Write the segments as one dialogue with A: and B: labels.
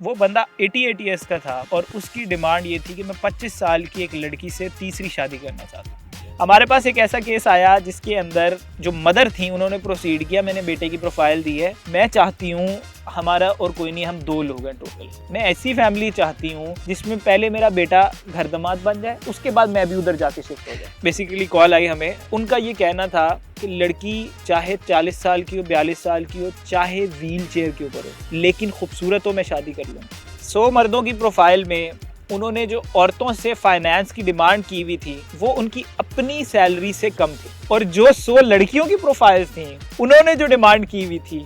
A: वो बंदा 88 ईयर्स का था और उसकी डिमांड ये थी कि मैं 25 साल की एक लड़की से तीसरी शादी करना चाहता हूँ। हमारे पास एक ऐसा केस आया जिसके अंदर जो मदर थी उन्होंने प्रोसीड किया, मैंने बेटे की प्रोफाइल दी है, मैं चाहती हूँ हमारा और कोई नहीं, हम 2 लोग हैं टोटल। मैं ऐसी फैमिली चाहती हूँ जिसमें पहले मेरा बेटा घर दामाद बन जाए, उसके बाद मैं भी उधर जाके शिफ्ट हो जाए। बेसिकली कॉल आई हमें, उनका ये कहना था कि लड़की चाहे 40 साल की हो, 42 साल की हो, चाहे व्हील चेयर के ऊपर हो, लेकिन खूबसूरत हो, मैं शादी कर लूँ। 100 मर्दों की प्रोफाइल में उन्होंने जो औरतों से फाइनेंस की डिमांड की हुई थी वो उनकी अपनी सैलरी से कम थी, और जो 100 लड़कियों की प्रोफाइल थी उन्होंने जो डिमांड की हुई थी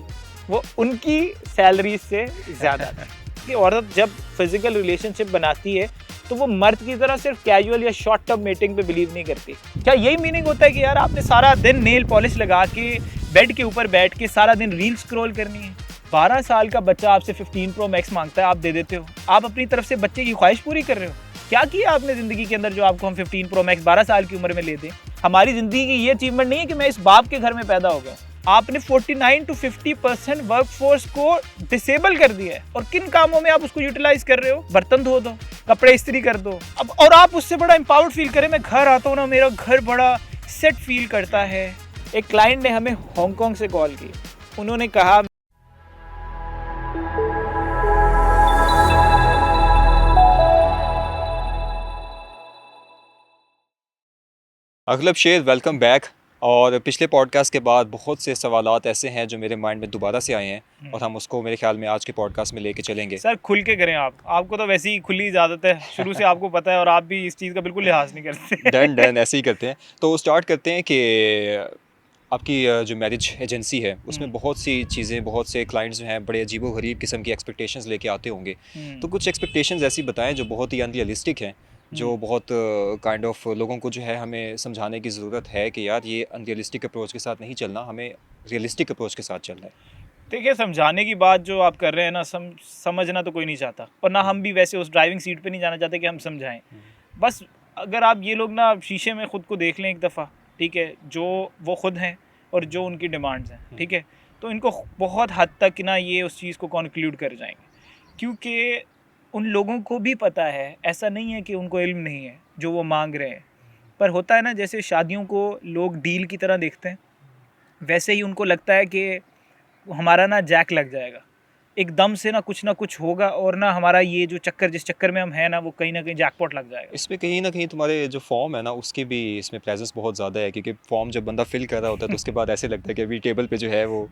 A: वो उनकी सैलरी से ज़्यादा थी। कि औरत जब फिजिकल रिलेशनशिप बनाती है तो वो मर्द की तरह सिर्फ कैजुअल या शॉर्ट टर्म मीटिंग पे बिलीव नहीं करती। क्या यही मीनिंग होता है कि यार आपने सारा दिन नेल पॉलिश लगा के बेड के ऊपर बैठ के सारा दिन रील स्क्रॉल करनी है? 12 साल का बच्चा आपसे 15 प्रो मैक्स मांगता है, आप दे देते हो। आप अपनी तरफ से बच्चे की ख्वाहिश पूरी कर रहे हो। क्या किया आपने ज़िंदगी के अंदर जो आपको हम 15 प्रो मैक्स 12 साल की उम्र में ले दें? हमारी ज़िंदगी की ये अचीवमेंट नहीं है कि मैं इस बाप के घर में पैदा हो गया। आपने 49 to 50% वर्क फोर्स को डिसेबल कर दिया है, और किन कामों में आप उसको यूटिलाइज कर रहे हो? बर्तन धो दो, कपड़े इस्त्री कर दो। अब और आप उससे बड़ा एम्पावर्ड फील करें, मैं घर आता हूँ ना, मेरा घर बड़ा सेट फील करता है। एक क्लाइंट ने हमें हांगकांग से कॉल की, उन्होंने कहा
B: अगलब शेर, वेलकम बैक। और पिछले पॉडकास्ट के बाद बहुत से सवालात ऐसे हैं जो मेरे माइंड में दोबारा से आए हैं और हम उसको मेरे ख्याल में आज के पॉडकास्ट में लेके चलेंगे।
A: सर खुल के करें, आपको तो वैसे ही खुली इजाज़त है, शुरू से आपको पता है, और आप भी इस चीज़ का बिल्कुल लिहाज नहीं करते।
B: डन ऐसे ही करते हैं। तो स्टार्ट करते हैं कि आपकी जो मैरिज एजेंसी है उसमें बहुत सी चीज़ें, बहुत से क्लाइंट्स जो हैं बड़े अजीबो गरीब किस्म की एक्सपेक्टेशंस लेके आते होंगे। तो कुछ एक्सपेक्टेशंस ऐसी बताएं जो बहुत ही अनरियलिस्टिक हैं, जो बहुत काइंड ऑफ लोगों को जो है हमें समझाने की ज़रूरत है कि यार ये अनरियलिस्टिक अप्रोच के साथ नहीं चलना, हमें रियलिस्टिक अप्रोच के साथ चलना है।
A: देखिए, समझाने की बात जो आप कर रहे हैं ना, समझना तो कोई नहीं चाहता, और ना हम भी वैसे उस ड्राइविंग सीट पे नहीं जाना चाहते कि हम समझाएं। बस अगर आप ये लोग ना शीशे में ख़ुद को देख लें एक दफ़ा, ठीक है, जो वो ख़ुद हैं और जो उनकी डिमांड्स हैं, ठीक है, तो इनको बहुत हद तक ना ये उस चीज़ को कॉन्क्लूड कर जाएंगे, क्योंकि उन लोगों को भी पता है, ऐसा नहीं है कि उनको इल्म नहीं है जो वो मांग रहे हैं। पर होता है ना, जैसे शादियों को लोग डील की तरह देखते हैं, वैसे ही उनको लगता है कि हमारा ना जैक लग जाएगा, एकदम से ना कुछ होगा, और ना हमारा ये जो चक्कर, जिस चक्कर में हम हैं ना, वो कहीं ना कहीं जैकपॉट लग जाएगा।
B: इसमें कहीं ना कहीं तुम्हारे जो फॉर्म है ना उसकी भी इसमें प्रेजेंस बहुत ज़्यादा है, क्योंकि फॉर्म जब बंदा फिल कर रहा होता है तो उसके बाद ऐसे लगता है कि अभी टेबल पे जो है वो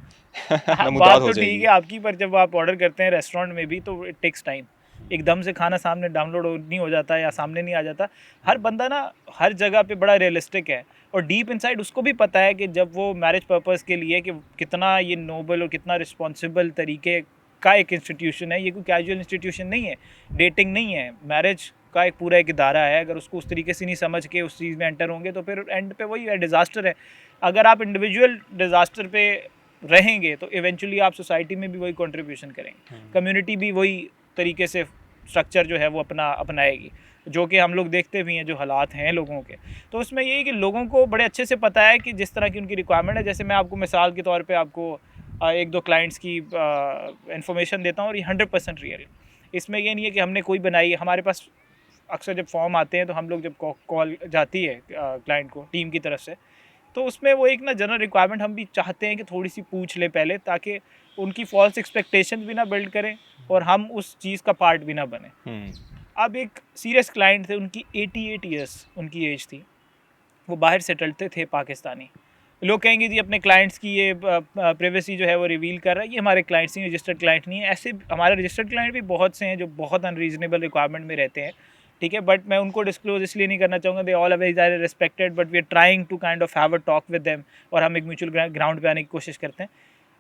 B: नमूदार
A: बात
B: हो
A: तो ठीक
B: जाएगी।
A: है आपकी, पर जब आप ऑर्डर करते हैं रेस्टोरेंट में भी तो इट टेक्स टाइम। एकदम से खाना सामने डाउनलोड नहीं हो जाता या सामने नहीं आ जाता। हर बंदा ना हर जगह पे बड़ा रियलिस्टिक है, और डीप इनसाइड उसको भी पता है कि जब वो मैरिज पर्पस के लिए कि कितना ये नोबल और कितना रिस्पॉन्सिबल तरीके का एक इंस्टीट्यूशन है, ये कोई कैजुअल इंस्टीट्यूशन नहीं है, डेटिंग नहीं है, मैरिज का एक पूरा एक इदारा है। अगर उसको उस तरीके से नहीं समझ के उस चीज़ में एंटर होंगे तो फिर एंड पे वही है, डिज़ास्टर है। अगर आप इंडिविजुअल डिज़ास्टर पे रहेंगे तो इवेंचुअली आप सोसाइटी में भी वही कंट्रीब्यूशन करेंगे, कम्युनिटी भी वही तरीके से स्ट्रक्चर जो है वो अपनाएगी, जो कि हम लोग देखते भी हैं जो हालात हैं लोगों के। तो उसमें यही कि लोगों को बड़े अच्छे से पता है कि जिस तरह की उनकी रिक्वायरमेंट है। जैसे मैं आपको मिसाल के तौर पे आपको एक दो क्लाइंट्स की इन्फॉर्मेशन देता हूँ, और ये 100% रियल। इसमें ये नहीं है कि हमने कोई बनाई। हमारे पास अक्सर जब फॉर्म आते हैं तो हम लोग जब कॉल जाती है क्लाइंट को टीम की तरफ से, तो उसमें वो एक ना जनरल रिक्वायरमेंट हम भी चाहते हैं कि थोड़ी सी पूछ लें पहले, ताकि उनकी फॉल्स एक्सपेक्टेशन भी ना बिल्ड करें और हम उस चीज़ का पार्ट भी ना बने। अब एक सीरियस क्लाइंट थे, उनकी 88 ईयर्स उनकी एज थी, वो बाहर सेटल्ड थे पाकिस्तानी। लोग कहेंगे जी अपने क्लाइंट्स की ये प्राइवेसी जो है वो रिवील कर रहा है, ये हमारे क्लाइंट्स नहीं, रजिस्टर्ड क्लाइंट नहीं है। ऐसे हमारे रजिस्टर्ड क्लाइंट भी बहुत से हैं जो बहुत अनरीजनेबल रिक्वायरमेंट में रहते हैं, ठीक है, बट मैं उनको डिस्क्लोज इसलिए नहीं करना चाहूँगा, they all are very respected, but we are trying to kind of have a talk with them, और हम एक म्यूचुअल ग्राउंड पे आने की कोशिश करते हैं।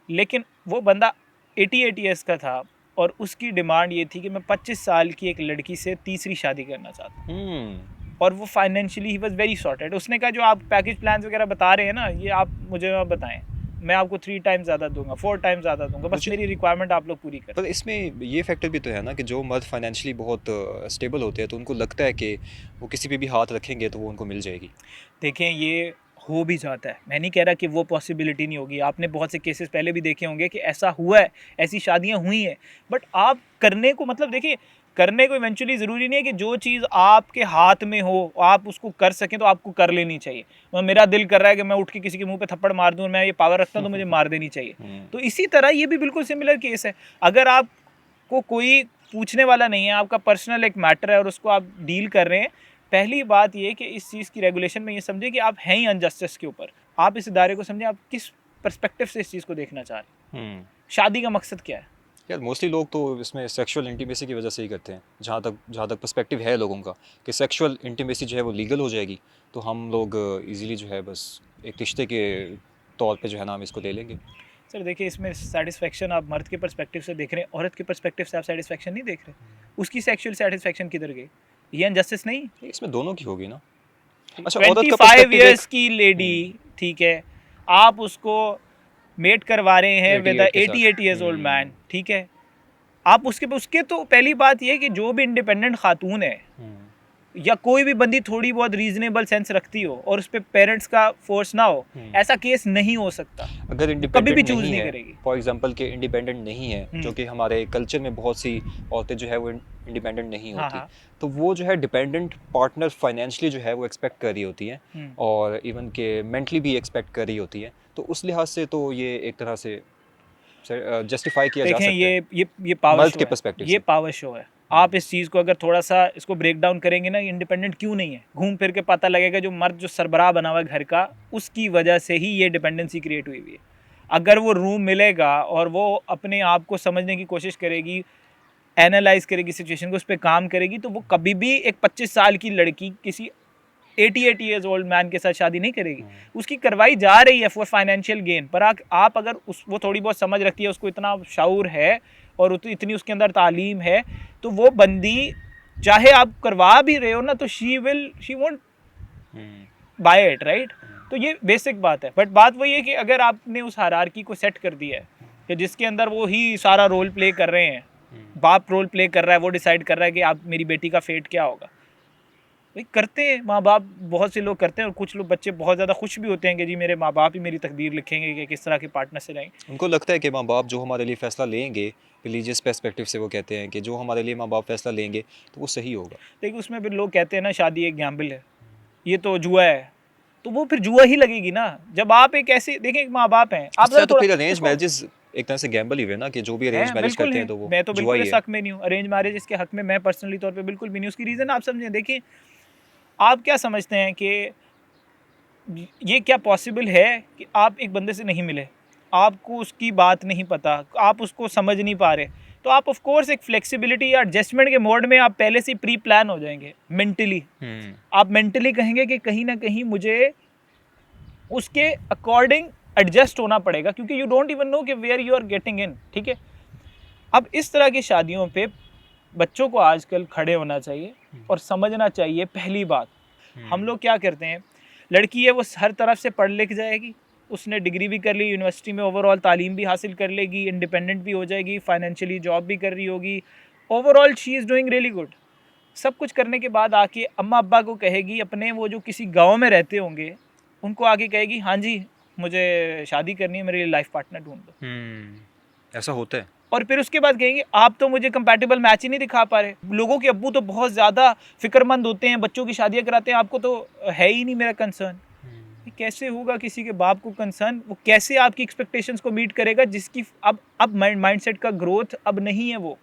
A: लेकिन वो बंदा 88 ईयर्स का था और उसकी डिमांड ये थी कि मैं 25 साल की एक लड़की से तीसरी शादी करना चाहता हूँ, और वो financially he was very sorted. उसने कहा जो आप पैकेज प्लान्स वगैरह बता रहे हैं ना, ये आप मुझे बताएं, मैं आपको 3 टाइम्स ज़्यादा दूंगा, 4 टाइम्स ज़्यादा दूंगा, बस मेरी रिक्वायरमेंट आप लोग पूरी करें।
B: पर इसमें ये फैक्टर भी तो है ना कि जो मर्द फाइनेंशियली बहुत स्टेबल होते हैं तो उनको लगता है कि वो किसी पे भी हाथ रखेंगे तो वो उनको मिल जाएगी।
A: देखें, ये हो भी जाता है, मैं नहीं कह रहा कि वो पॉसिबिलिटी नहीं होगी, आपने बहुत से केसेस पहले भी देखे होंगे कि ऐसा हुआ है, ऐसी शादियां हुई हैं, बट आप करने को मतलब देखिए, करने को इवेंचुअली ज़रूरी नहीं है कि जो चीज़ आपके हाथ में हो आप उसको कर सकें तो आपको कर लेनी चाहिए। मेरा दिल कर रहा है कि मैं उठ के किसी के मुंह पे थप्पड़ मार दूं और मैं ये पावर रखता हूं तो मुझे मार देनी चाहिए। तो इसी तरह ये भी बिल्कुल सिमिलर केस है। अगर आपको कोई पूछने वाला नहीं है, आपका पर्सनल एक मैटर है और उसको आप डील कर रहे हैं, पहली बात ये कि इस चीज़ की रेगुलेशन में ये समझें कि आप हैं ही अनजस्टिस के ऊपर। आप इस इदारे को समझें, आप किस पर्सपेक्टिव से इस चीज़ को देखना चाह रहे हैं, शादी का मकसद क्या है।
B: यार मोस्टली लोग तो इसमें सेक्सुअल इंटीमेसी की वजह से ही करते हैं, जहाँ तक पर्सपेक्टिव है लोगों का कि सेक्सुअल इंटीमेसी जो है वो लीगल हो जाएगी तो हम लोग इजीली जो है बस एक रिश्ते के तौर पे जो है ना हम इसको ले लेंगे।
A: सर देखिए, इसमें सेटिस्फेक्शन आप मर्द के पर्सपेक्टिव से देख रहे हैं, औरत के पर्सपेक्टिव से आप सेटिस्फेक्शन नहीं देख रहे, उसकी सेक्सुअल सेटिस्फेक्शन किधर गई, ये अनजस्टिस नहीं।
B: इसमें दोनों की होगी ना। अच्छा,
A: 25 ईयर्स की लेडी, ठीक है, आप उसको मेट करवा रहे हैं विद 88 ईयर्स ओल्ड मैन, ठीक है, आप उसके तो पहली बात ये है कि जो भी इंडिपेंडेंट खातून है या कोई भी बंदी थोड़ी बहुत रीजनेबल सेंस रखती हो और उस पर पेरेंट्स का फोर्स ना हो, ऐसा केस नहीं हो सकता।
B: अगर
A: कभी भी चूज नहीं करेगी।
B: फॉर एग्जांपल के इंडिपेंडेंट नहीं है, जो कि हमारे कल्चर में बहुत सी औरतें जो है वो इंडिपेंडेंट नहीं होती, तो वो जो है डिपेंडेंट पार्टनर फाइनेंशियली जो है वो एक्सपेक्ट कर रही होती है और इवन के मेंटली भी एक्सपेक्ट कर रही होती है, तो उस लिहाज से तो ये एक तरह से जस्टिफाई किया जा सकता है।
A: ये पावर शो
B: के पर्सपेक्टिव
A: ये पावर शो है। आप इस चीज़ को अगर थोड़ा सा इसको ब्रेक डाउन करेंगे ना, इंडिपेंडेंट क्यों नहीं है, घूम फिर के पता लगेगा जो मर्द जो सरबराह बना हुआ है घर का, उसकी वजह से ही ये डिपेंडेंसी क्रिएट हुई है। अगर वो रूम मिलेगा और वो अपने आप को समझने की कोशिश करेगी, एनालाइज करेगी सिचुएशन को, उस पर काम करेगी, तो वो कभी भी एक 25 साल की लड़की किसी 88 ईयर्स ओल्ड मैन के साथ शादी नहीं करेगी। उसकी करवाई जा रही है फॉर फाइनेंशियल गेन, पर आप अगर वो थोड़ी बहुत समझ रखती है, उसको इतना शऊर है और इतनी उसके अंदर तालीम है, तो वो बंदी चाहे आप करवा भी रहे हो ना, तो she won't buy it, right. तो ये बेसिक बात है। बट बात वही है कि अगर आपने उस हायरार्की को सेट कर दिया है कि जिसके अंदर वो ही सारा रोल प्ले कर रहे हैं, बाप रोल प्ले कर रहा है, वो डिसाइड कर रहा है कि आप मेरी बेटी का फेट क्या होगा, भाई करते हैं माँ बाप, बहुत से लोग करते हैं, और कुछ लोग बच्चे बहुत ज़्यादा खुश भी होते हैं कि जी मेरे माँ बाप ही मेरी तकदीर लिखेंगे कि किस तरह के पार्टनर से रहेंगे।
B: उनको लगता है कि माँ बाप जो हमारे लिए फ़ैसला लेंगे, रिलीजियस पर्सपेक्टिव से वो कहते हैं कि जो हमारे लिए माँ बाप फ़ैसला लेंगे तो वो सही होगा।
A: लेकिन उसमें फिर लोग कहते हैं ना, शादी एक गैम्बल है, ये तो जुआ है, तो वो फिर जुआ ही लगेगी ना। जब आप एक ऐसे देखें, माँ बाप हैं, आप
B: तो फिर अरेंज मैरिजेस एक तरह से गैम्बल ही हुए ना, कि जो भी अरेंज मैरिज करते हैं तो वो
A: मैं तो बिल्कुल इस हक में नहीं हूँ, अरेंज मैरिज इसके हक में मैं पर्सनली तौर पे बिल्कुल भी नहीं। उसकी रीज़न आप समझें, देखिए आप क्या समझते हैं कि ये क्या पॉसिबल है कि आप एक बंदे से नहीं मिले, आपको उसकी बात नहीं पता, आप उसको समझ नहीं पा रहे, तो आप ऑफ कोर्स एक फ्लेक्सिबिलिटी या एडजस्टमेंट के मोड में आप पहले से प्री प्लान हो जाएंगे मेंटली। आप मेंटली कहेंगे कि कहीं ना कहीं मुझे उसके अकॉर्डिंग एडजस्ट होना पड़ेगा, क्योंकि यू डोंट इवन नो कि where you are getting in, ठीक है। अब इस तरह की शादियों पे बच्चों को आजकल खड़े होना चाहिए और समझना चाहिए। पहली बात, हम लोग क्या करते हैं, लड़की है वो हर तरफ से पढ़ लिख जाएगी, उसने डिग्री भी कर ली, यूनिवर्सिटी में ओवरऑल तालीम भी हासिल कर लेगी, इंडिपेंडेंट भी हो जाएगी, फाइनेंशियली जॉब भी कर रही होगी, overall she is doing really good. सब कुछ करने के बाद आके अम्मा अब्बा को कहेगी, अपने वो जो किसी गाँव में रहते होंगे उनको आके कहेगी, हाँ जी मुझे शादी करनी है, मेरे लिए लाइफ पार्टनर ढूंढ दो।
B: ऐसा होता है।
A: और फिर उसके बाद कहेंगे आप तो मुझे कंपैटिबल मैच ही नहीं दिखा पा रहे। लोगों के अब्बू तो बहुत ज़्यादा फिक्रमंद होते हैं, बच्चों की शादियाँ कराते हैं, आपको तो है ही नहीं मेरा कंसर्न। कैसे होगा किसी के बाप को कंसर्न, वो कैसे आपकी एक्सपेक्टेशंस को मीट करेगा, जिसकी अब माइंडसेट का ग्रोथ अब नहीं है, वो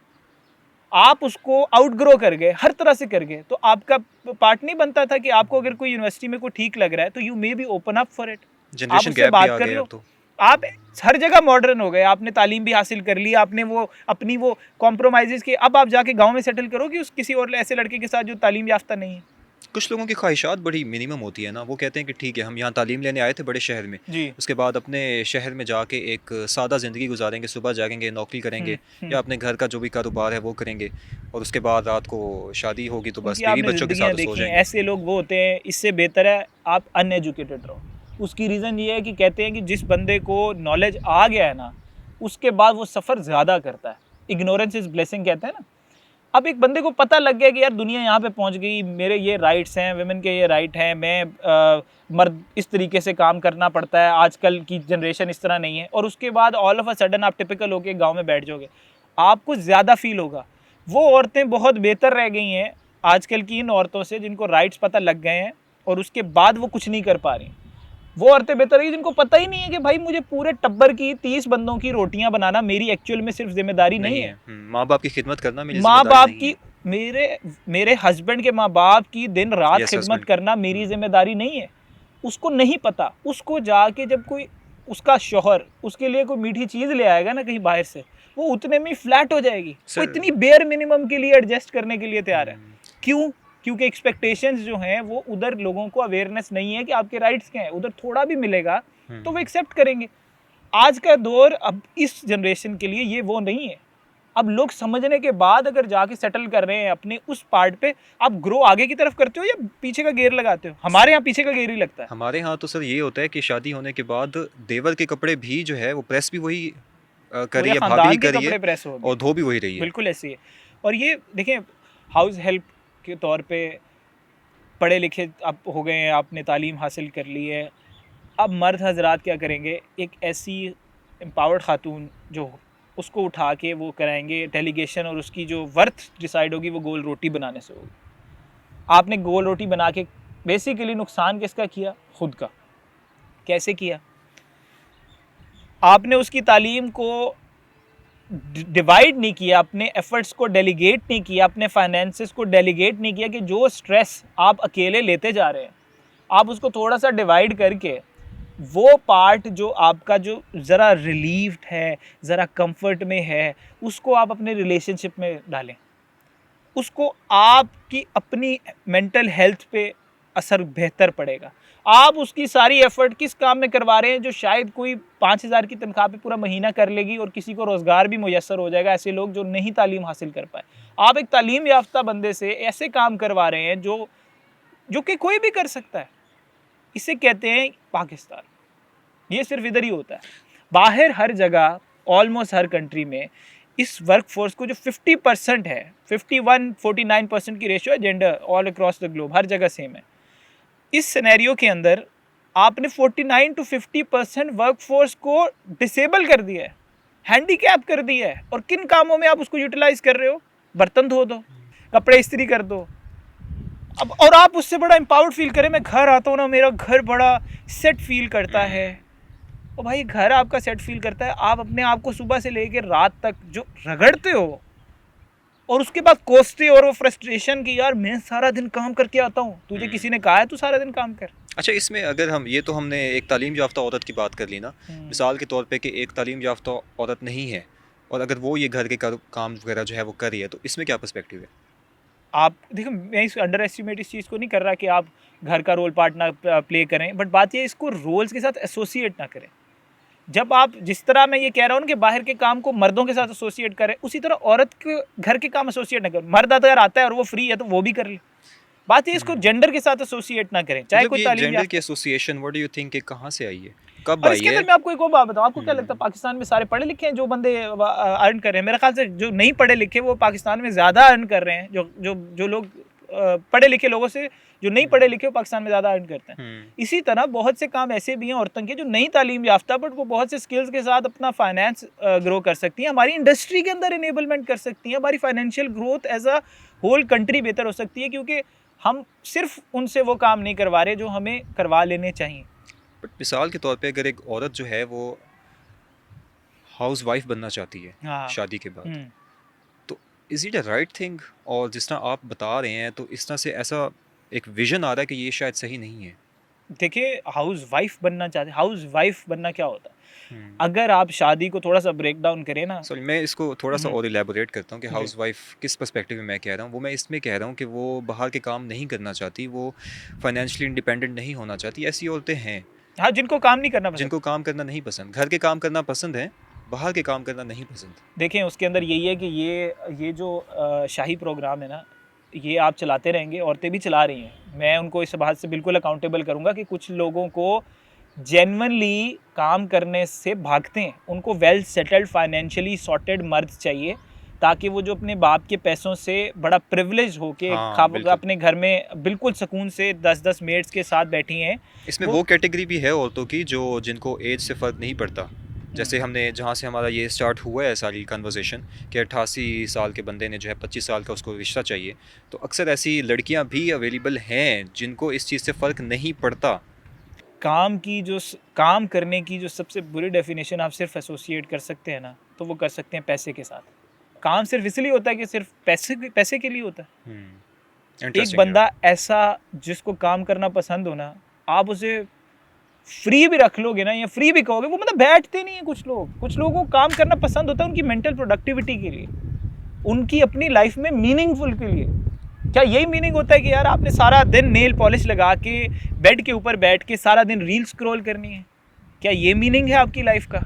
A: आप उसको आउटग्रो कर गए, हर तरह से कर गए, तो आपका पार्ट नहीं बनता था कि आपको अगर कोई यूनिवर्सिटी में कोई ठीक लग रहा है तो you may be open up for it, आप उससे बात कर लो। आप हर जगह मॉडर्न हो गए, आपने तालीम भी हासिल कर ली, आपने वो अपनी वो कॉम्प्रोमाइज़ की, अब आप जाके गांव में सेटल करो कि उस किसी और ऐसे लड़के के साथ जो तालीम याफ्ता नहीं है।
B: कुछ लोगों की ख्वाहिशात बड़ी मिनिमम होती है ना, वो कहते हैं कि ठीक है हम यहाँ तालीम लेने आए थे बड़े शहर में, उसके बाद अपने शहर में जाके एक सादा ज़िंदगी गुजारेंगे, सुबह जागेंगे, नौकरी करेंगे या अपने घर का जो भी कारोबार है वो करेंगे, और उसके बाद रात को शादी होगी तो बस बीवी बच्चों के साथ सो जाएंगे।
A: ऐसे लोग वो होते हैं, इससे बेहतर है आप अनएजुकेटेड रहो। उसकी रीज़न ये है कि कहते हैं कि जिस बंदे को नॉलेज आ गया है ना, उसके बाद वो सफ़र ज़्यादा करता है। इग्नोरेंस इज़ ब्लेसिंग कहते हैं ना, अब एक बंदे को पता लग गया कि यार दुनिया यहाँ पे पहुँच गई, मेरे ये राइट्स हैं, वुमेन के ये राइट हैं, मैं मर्द इस तरीके से काम करना पड़ता है, आजकल की जनरेशन इस तरह नहीं है, और उसके बाद ऑल ऑफ अ सडन आप टिपिकल होके गांव में बैठ जाओगे, आपको ज़्यादा फील होगा। वो औरतें बहुत बेहतर रह गई हैं आजकल की इन औरतों से जिनको राइट्स पता लग गए हैं और उसके बाद वो कुछ नहीं कर पा रही। वो औरतें बेहतर है जिनको पता ही नहीं है कि भाई मुझे पूरे टब्बर की 30 बंदों की रोटियां बनाना मेरी एक्चुअल में सिर्फ जिम्मेदारी नहीं है।
B: माँ बाप की खिदमत करना मेरी
A: माँ
B: जिम्मेदारी
A: बाप
B: नहीं
A: की
B: है।
A: मेरे हस्बैंड के माँ बाप की दिन रात
B: Yes,
A: खिदमत
B: husband।
A: करना मेरी जिम्मेदारी नहीं है। उसको नहीं पता। उसको जाके जब कोई उसका शौहर उसके लिए कोई मीठी चीज़ ले आएगा ना कहीं बाहर से, वो उतने में ही फ्लैट हो जाएगी। वो
B: सर
A: इतनी बेयर मिनिमम के लिए एडजस्ट करने के लिए तैयार है। क्यों? क्योंकि एक्सपेक्टेशंस जो हैं वो उधर लोगों को अवेयरनेस नहीं है कि आपके राइट्स क्या हैं। उधर थोड़ा भी मिलेगा तो वो एक्सेप्ट करेंगे। आज का दौर अब इस जनरेशन के लिए ये वो नहीं है। अब लोग समझने के बाद अगर जाके सेटल कर रहे हैं अपने उस पार्ट पे, आप ग्रो आगे की तरफ करते हो या पीछे का गेयर लगाते हो? हमारे यहाँ पीछे का गेयर ही लगता है।
B: हमारे यहाँ तो सर ये होता है कि शादी होने के बाद देवर के कपड़े भी जो है वो प्रेस भी वही करी
A: पूरे
B: है, भाभी
A: खानदान के
B: करी
A: कपड़े
B: है
A: प्रेस हो गए।
B: और धो भी वही रही है।
A: बिल्कुल ऐसे ही है। और ये देखें, हाउस हेल्प के तौर पे पढ़े लिखे आप हो गए हैं, आपने तालीम हासिल कर ली है, अब मर्द हजरात क्या करेंगे? एक ऐसी एम्पावर्ड खातून जो उसको उठा के वो कराएंगे डेलीगेशन, और उसकी जो वर्थ डिसाइड होगी वो गोल रोटी बनाने से होगी। आपने गोल रोटी बना के बेसिकली नुकसान किसका किया? खुद का। कैसे किया? आपने उसकी तालीम को डिवाइड नहीं किया, अपने एफर्ट्स को डेलीगेट नहीं किया, अपने फाइनेंसेस को डेलीगेट नहीं किया कि जो स्ट्रेस आप अकेले लेते जा रहे हैं आप उसको थोड़ा सा डिवाइड करके वो पार्ट जो आपका जो ज़रा रिलीव्ड है, ज़रा कंफर्ट में है, उसको आप अपने रिलेशनशिप में डालें। उसको आपकी अपनी मेंटल हेल्थ पे असर बेहतर पड़ेगा। आप उसकी सारी एफर्ट किस काम में करवा रहे हैं जो शायद कोई 5,000 की तनख्वाह पे पूरा महीना कर लेगी और किसी को रोज़गार भी मुयस्सर हो जाएगा। ऐसे लोग जो नहीं तालीम हासिल कर पाए, आप एक तालीम याफ्ता बंदे से ऐसे काम करवा रहे हैं जो कि कोई भी कर सकता है। इसे कहते हैं पाकिस्तान। ये सिर्फ इधर ही होता है। बाहर हर जगह, ऑलमोस्ट हर कंट्री में इस वर्क फोर्स को जो 50% है, 51-49% की रेशियो है gender all across the globe, हर जगह सेम है। इस सिनेरियो के अंदर आपने 49 to 50% वर्क फोर्स को डिसेबल कर दिया है, हैंडीकैप कर दिया है। और किन कामों में आप उसको यूटिलाइज कर रहे हो? बर्तन धो दो, कपड़े इस्त्री कर दो। अब और आप उससे बड़ा एम्पावर्ड फील करें। मैं घर आता हूँ ना, मेरा घर बड़ा सेट फील करता है। और भाई घर आपका सेट फील करता है, आप अपने आप को सुबह से लेकर रात तक जो रगड़ते हो और उसके बाद कोसते और वो फ्रस्ट्रेशन की यार मैं सारा दिन काम करके आता हूँ। तुझे किसी ने कहा है तू सारा दिन काम कर?
B: अच्छा, इसमें अगर हम ये तो हमने एक तालीम याफ्ता औरत की बात कर ली ना, मिसाल के तौर पे कि एक तालीम याफ्ता औरत नहीं है और अगर वो ये घर के काम वगैरह जो है वो कर रही है, तो इसमें क्या पर्सपेक्टिव है?
A: आप देखो, मैं इस अंडर एस्टिमेट इस चीज़ को नहीं कर रहा कि आप घर का रोल पार्ट ना प्ले करें, बट बात ये इसको रोल्स के साथ एसोसिएट ना करें। जब आप जिस तरह मैं ये कह रहा हूँ कि बाहर के काम को मर्दों के साथ एसोसिएट करें, उसी तरह औरत के घर के काम एसोसिएट ना करें। मर्द अगर आता है और वो फ्री है तो वो भी कर ले। बात ये इसको जेंडर के साथ एसोसिएट ना करें, चाहे कोई तालीम
B: जेंडर की association what do you think कहाँ से आई है, कब
A: और
B: आई
A: इसके
B: है?
A: अंदर मैं आपको एक और बात बताऊँ, आपको क्या लगता है पाकिस्तान में सारे पढ़े लिखे हैं जो बंदे अर्न कर रहे हैं? मेरे ख्याल से जो नहीं पढ़े लिखे वो पाकिस्तान में ज़्यादा अर्न कर रहे हैं। जो लोग पढ़े लिखे लोगों से जो नहीं पढ़े लिखे वो पाकिस्तान में ज़्यादा अर्न करते हैं। इसी तरह बहुत से काम ऐसे भी हैं औरतों के जो नहीं तालीम याफ्ता, बट वो बहुत से स्किल्स के साथ अपना फाइनेंस ग्रो कर सकती हैं, हमारी इंडस्ट्री के अंदर इनेबलमेंट कर सकती हैं, हमारी financial growth as a whole country बेहतर हो सकती है, क्योंकि हम सिर्फ उनसे वो काम नहीं करवा रहे जो हमें करवा लेने चाहिए।
B: बट मिसाल के तौर पे अगर एक औरत जो है वो हाउस वाइफ बनना चाहती है
A: हाँ।
B: शादी के बाद, तो is it a right thing? और जिस तरह आप बता रहे हैं तो इस तरह से ऐसा एक विजन आ रहा है कि ये शायद सही नहीं है।
A: देखिए, हाउस वाइफ बनना चाहते, हाउस वाइफ बनना क्या होता है? अगर आप शादी को थोड़ा सा ब्रेक डाउन करें ना,
B: सॉरी, मैं इसको थोड़ा सा और इलेबोरेट करता हूँ कि
A: जी।
B: हाउस वाइफ किस पर्सपेक्टिव में मैं कह रहा हूँ। वो मैं इसमें कह रहा हूँ कि वो बाहर के काम नहीं करना चाहती, वो फाइनेंशियली इंडिपेंडेंट नहीं होना चाहती। ऐसी औरतें हैं
A: हाँ, जिनको काम नहीं करना पसंद।
B: जिनको काम करना नहीं पसंद, घर के काम करना पसंद है, बाहर के काम करना नहीं पसंद।
A: देखें, उसके अंदर यही है कि ये जो शाही प्रोग्राम है ना, ये आप चलाते रहेंगे, औरतें भी चला रही हैं। मैं उनको इस बात से बिल्कुल अकाउंटेबल करूँगा कि कुछ लोगों को जेन्युइनली काम करने से भागते हैं। उनको वेल सेटल्ड फाइनेंशियली सॉर्टेड मर्द चाहिए ताकि वो जो अपने बाप के पैसों से बड़ा प्रिविलेज होके
B: हाँ, बिल्कुल।
A: अपने घर में बिल्कुल सुकून से 10-10 मेड्स के साथ बैठी हैं।
B: इसमें वो कैटेगरी भी है औरतों की जो जिनको एज से फ़र्क नहीं पड़ता। जैसे हमने जहाँ से हमारा ये स्टार्ट हुआ है सारी कन्वर्सेशन कि 88 साल के बंदे ने जो है 25 साल का उसको रिश्ता चाहिए, तो अक्सर ऐसी लड़कियाँ भी अवेलेबल हैं जिनको इस चीज़ से फ़र्क नहीं पड़ता।
A: काम करने की जो सबसे बुरी डेफिनेशन आप सिर्फ एसोसिएट कर सकते हैं ना, तो वो कर सकते हैं पैसे के साथ। काम सिर्फ इसलिए होता है कि सिर्फ पैसे के लिए होता है। एक
B: इंटरेस्टिंग
A: बंदा ऐसा जिसको काम करना पसंद हो ना, आप उसे फ्री भी रख लोगे ना या फ्री भी कहोगे, वो मतलब बैठते नहीं है। कुछ लोगों को काम करना पसंद होता है उनकी मेंटल प्रोडक्टिविटी के लिए, उनकी अपनी लाइफ में मीनिंगफुल के लिए। क्या यही मीनिंग होता है कि यार आपने सारा दिन नेल पॉलिश लगा के बेड के ऊपर बैठ के सारा दिन रील स्क्रॉल करनी है? क्या ये मीनिंग है आपकी लाइफ का?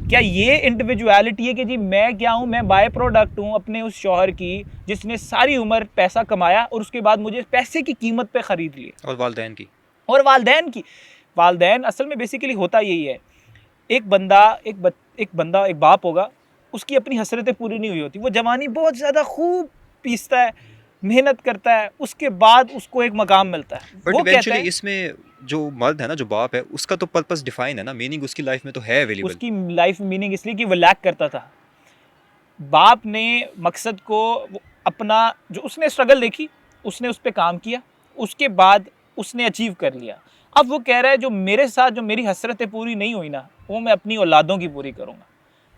A: क्या ये इंडिविजुअलिटी है कि जी मैं क्या हूँ, मैं बाय प्रोडक्ट हूँ अपने उस शौहर की जिसने सारी उम्र पैसा कमाया और उसके बाद मुझे पैसे की कीमत पे ख़रीद लिया?
B: और वालदैन की
A: वालदैन असल में बेसिकली होता यही है। एक बाप होगा, उसकी अपनी हसरतें पूरी नहीं हुई होती, वो जवानी बहुत ज़्यादा खूब पीसता है, मेहनत करता है, उसके बाद उसको एक मकाम मिलता है।
B: बट
A: वो कहता
B: इवेंचुअली
A: है
B: इसमें जो मर्द है ना, जो बाप है, उसका तो पर्पस डिफाइन है ना, मीनिंग उसकी लाइफ में तो है अवेलेबल।
A: उसकी लाइफ मीनिंग इसलिए कि वो लैक करता था। बाप ने मकसद को अपना जो उसने स्ट्रगल देखी, उसने उस पर काम किया, उसके बाद उसने अचीव कर लिया। अब वो कह रहा है जो मेरे साथ जो मेरी हसरतें पूरी नहीं हुई ना, वो मैं अपनी औलादों की पूरी करूँगा।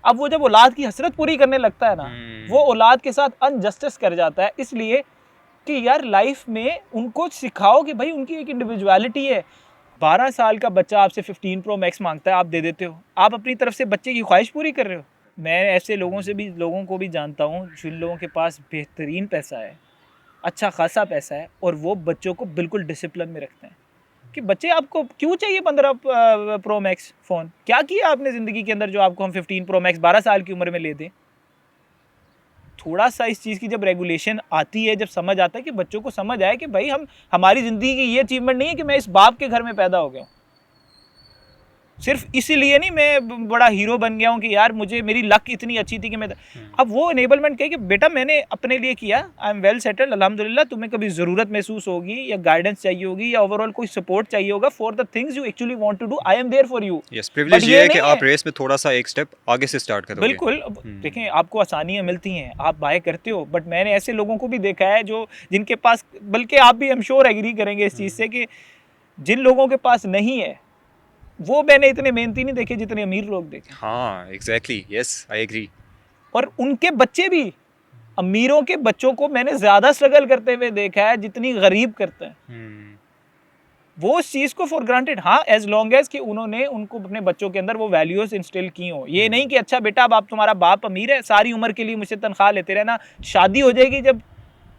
A: अब वो जब औलाद की हसरत पूरी करने लगता है ना, वो औलाद के साथ अनजस्टिस कर जाता है, इसलिए कि यार लाइफ में उनको सिखाओ कि भाई उनकी एक इंडिविजुअलिटी है। 12 साल का बच्चा आपसे 15 प्रो मैक्स मांगता है, आप दे देते हो। आप अपनी तरफ से बच्चे की ख्वाहिश पूरी कर रहे हो। मैं ऐसे लोगों को भी जानता हूँ जिन लोगों के पास बेहतरीन पैसा है, अच्छा खासा पैसा है, और वो बच्चों को बिल्कुल डिसिप्लिन में रखते हैं कि बच्चे आपको क्यों चाहिए 15 प्रो मैक्स फ़ोन? क्या किया आपने ज़िंदगी के अंदर जो आपको हम 15 प्रो मैक्स 12 साल की उम्र में ले दें? थोड़ा सा इस चीज़ की जब रेगुलेशन आती है, जब समझ आता है कि बच्चों को समझ आए कि भाई हमारी ज़िंदगी की ये अचीवमेंट नहीं है कि मैं इस बाप के घर में पैदा हो गया हूँ, सिर्फ इसीलिए नहीं मैं बड़ा हीरो बन गया हूँ कि यार मुझे मेरी लक इतनी अच्छी थी कि मैं अब वो इनेबलमेंट कहे कि बेटा मैंने अपने लिए किया, आई एम वेल सेटल्ड अल्हम्दुलिल्लाह। तुम्हें कभी ज़रूरत महसूस होगी या गाइडेंस चाहिए होगी या ओवरऑल कोई सपोर्ट चाहिए होगा for the things you actually want to do, I am there for you.
B: Yes, privilege ये है कि आप रेस में थोड़ा सा एक स्टेप आगे से स्टार्ट करोगे।
A: बिल्कुल। देखें, आपको आसानियाँ मिलती हैं, आप बाय करते हो, बट मैंने ऐसे लोगों को भी देखा है जो जिनके पास, बल्कि आप भी आई एम श्योर एग्री करेंगे इस चीज़ से, कि जिन लोगों के पास नहीं है वो मैंने इतने मेहनती नहीं देखे जितने अमीर लोग देखे।
B: हाँ एग्जैक्टली, यस आई एग्री।
A: और उनके बच्चे भी, अमीरों के बच्चों को मैंने ज़्यादा स्ट्रगल करते हुए देखा है जितनी गरीब करते हैं। वो उस चीज़ को फॉर ग्रांटेड, हाँ, एज लॉन्ग एज कि उन्होंने उनको अपने बच्चों के अंदर वो वैल्यूज इंस्टिल की हो। ये नहीं कि अच्छा बेटा अब आप तुम्हारा बाप अमीर है, सारी उम्र के लिए मुझसे तनख्वाह लेते रहना, शादी हो जाएगी जब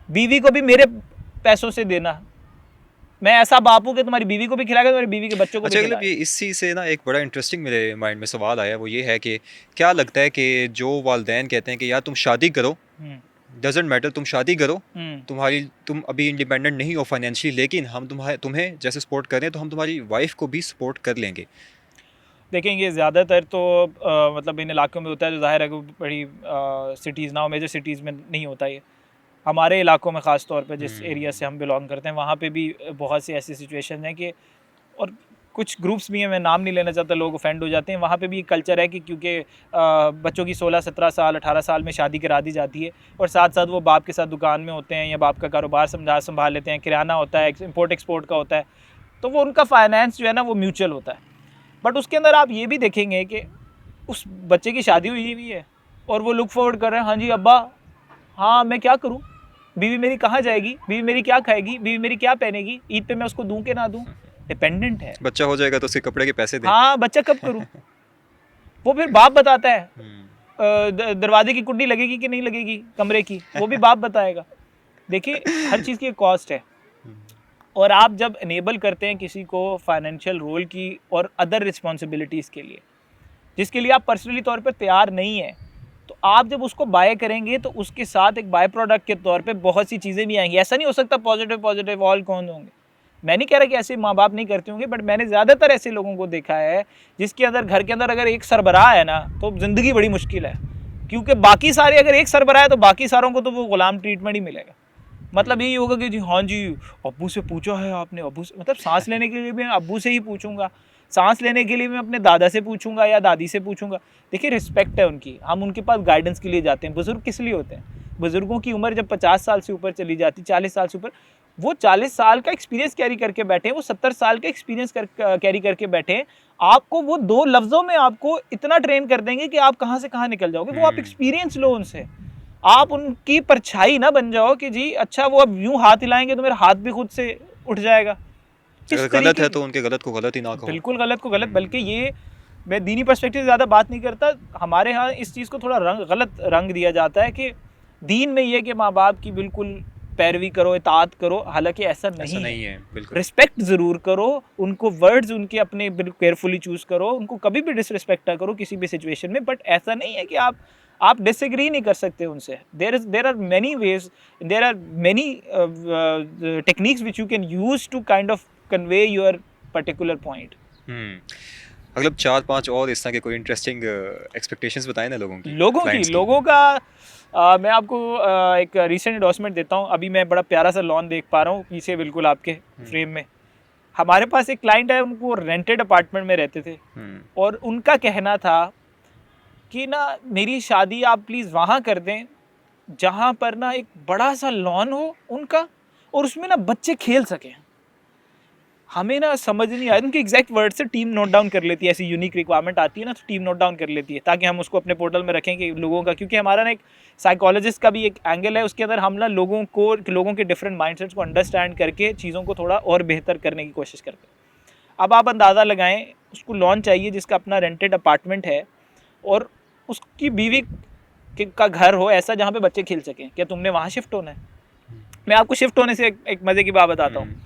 A: बीवी को भी मेरे पैसों से देना, मैं ऐसा बाप हूँ कि तुम्हारी बीवी को भी खिलाएगा, तुम्हारी बीवी के बच्चों को भी खिलाएगा।
B: ये इसी से ना एक बड़ा इंटरेस्टिंग मेरे माइंड में सवाल आया, वो ये है कि क्या लगता है कि जो वालिदैन कहते हैं कि यार तुम शादी करो, डजेंट मैटर, तुम शादी करो, तुम अभी इंडिपेंडेंट नहीं हो फाइनेंशियली, लेकिन हम तुम्हें जैसे सपोर्ट करें तो हम तुम्हारी वाइफ को भी सपोर्ट कर लेंगे।
A: देखेंगे ज़्यादातर तो मतलब इन इलाकों में होता है, जो जाहिर है कि बड़ी सिटीज़ ना हो, मेजर सिटीज़ में नहीं होता ये। हमारे इलाकों में ख़ास तौर पे जिस एरिया से हम बिलोंग करते हैं, वहाँ पे भी बहुत सी ऐसी सिचुएशन हैं कि, और कुछ ग्रुप्स भी हैं, मैं नाम नहीं लेना चाहता, लोग ऑफेंड हो जाते हैं। वहाँ पे भी कल्चर है कि क्योंकि बच्चों की 16-17 साल 18 साल में शादी करा दी जाती है, और साथ साथ वो बाप के साथ दुकान में होते हैं या बाप का कारोबार संभाल लेते हैं, किराना होता है, इम्पोर्ट एक्सपोर्ट का होता है, तो वो उनका फाइनेंस जो है ना वो म्यूचुअल होता है। बट उसके अंदर आप ये भी देखेंगे कि उस बच्चे की शादी हुई हुई है और वो लुक फॉरवर्ड कर रहे हैं, हाँ जी अब्बा, हाँ मैं क्या करूँ, बीवी मेरी कहाँ जाएगी, बीवी मेरी क्या खाएगी, बीवी मेरी क्या पहनेगी, ईद पे मैं उसको दूं कि ना दूं, डिपेंडेंट है।
B: बच्चा हो जाएगा तो उसके कपड़े के पैसे दें।
A: हाँ, बच्चा कब करूं, वो फिर बाप बताता है। दरवाजे की कुंडी लगेगी कि नहीं लगेगी कमरे की, वो भी बाप बताएगा। देखिए, हर चीज़ की एक कॉस्ट है, और आप जब इनेबल करते हैं किसी को फाइनेंशियल रोल की और अदर रिस्पॉन्सिबिलिटीज़ के लिए, जिसके लिए आप पर्सनली तौर पर तैयार नहीं है, तो आप जब उसको बाय करेंगे तो उसके साथ एक बाय प्रोडक्ट के तौर पे बहुत सी चीज़ें भी आएंगी। ऐसा नहीं हो सकता पॉजिटिव ऑल कौन होंगे, मैं नहीं कह रहा कि ऐसे माँ बाप नहीं करते होंगे, बट मैंने ज़्यादातर ऐसे लोगों को देखा है जिसके अंदर घर के अंदर अगर एक सरबराह है ना, तो ज़िंदगी बड़ी मुश्किल है। क्योंकि बाकी सारे अगर एक सरबराह है तो बाकी सारों को तो वो गुलाम ट्रीटमेंट ही मिलेगा। मतलब यही होगा कि जी हाँ जी अब्बू से पूछा है आपने, अब्बू से, मतलब सांस लेने के लिए भी मैं अब्बू से ही पूछूंगा, सांस लेने के लिए मैं अपने दादा से पूछूंगा या दादी से पूछूंगा। देखिए रिस्पेक्ट है उनकी, हम उनके पास गाइडेंस के लिए जाते हैं। बुजुर्ग किस लिए होते हैं? बुजुर्गों की उम्र जब 50 साल से ऊपर चली जाती, 40 साल से ऊपर, वो 40 साल का एक्सपीरियंस कैरी करके बैठे हैं, वो 70 साल का एक्सपीरियंस कैरी करके बैठे हैं। आपको वो 2 लफ्ज़ों में आपको इतना ट्रेन कर देंगे कि आप कहाँ से कहाँ निकल जाओगे। वो आप एक्सपीरियंस लो उनसे, आप उनकी परछाई ना बन जाओ कि जी अच्छा वो अब यूं हाथ हिलाएंगे तो मेरा हाथ भी खुद से उठ जाएगा।
B: अगर गलत है तो उनके गलत को गलत ही ना कहो।
A: बिल्कुल गलत को गलत, बल्कि ये मैं दीनी पर्सपेक्टिव से ज़्यादा बात नहीं करता। हमारे यहाँ इस चीज़ को थोड़ा गलत रंग दिया जाता है कि दीन में ये कि माँ बाप की बिल्कुल पैरवी करो, इताअत करो, हालांकि ऐसा नहीं है।
B: बिल्कुल।
A: रिस्पेक्ट ज़रूर करो, उनको वर्ड्स उनके अपने बिल्कुल केयरफुली चूज़ करो, उनको कभी भी डिसरिस्पेक्ट ना करो किसी भी सिचुएशन में। बट ऐसा नहीं है कि आप डिसएग्री नहीं कर सकते उनसे। There are many ways, there are many techniques which you can use to kind of convey your particular point.
B: मतलब 4-5 और इस तरह के कोई इंटरेस्टिंग एक्सपेक्टेशंस बताएं ना लोगों
A: लोगों का मैं आपको एक रीसेंट एंडोर्समेंट देता हूँ। अभी मैं बड़ा प्यारा सा लॉन देख पा रहा हूँ पीछे बिल्कुल आपके फ्रेम में। हमारे पास एक क्लाइंट है, उनको रेंटेड अपार्टमेंट में रहते थे और उनका कहना था कि ना मेरी शादी आप प्लीज़ वहाँ कर दें जहाँ पर ना एक बड़ा सा लॉन हो उनका और उसमें ना बच्चे खेल सकें। हमें ना समझ नहीं आया, उनके एग्जैक्ट वर्ड से टीम नोट डाउन कर लेती है, ऐसी यूनिक रिक्वायरमेंट आती है ना तो टीम नोट डाउन कर लेती है ताकि हम उसको अपने पोर्टल में रखें कि लोगों का, क्योंकि हमारा ना एक साइकोलॉजिस्ट का भी एक एंगल है, उसके अंदर हम ना लोगों के डिफरेंट माइंडसेट्स को अंडरस्टैंड करके चीज़ों को थोड़ा और बेहतर करने की कोशिश करते हैं। अब आप अंदाज़ा लगाएं, उसको लॉन चाहिए जिसका अपना रेंटेड अपार्टमेंट है और उसकी बीवी का घर हो ऐसा जहाँ पे बच्चे खेल सकें। क्या तुमने वहाँ शिफ्ट होना है? मैं आपको शिफ्ट होने से एक मज़े की बात बताता हूँ।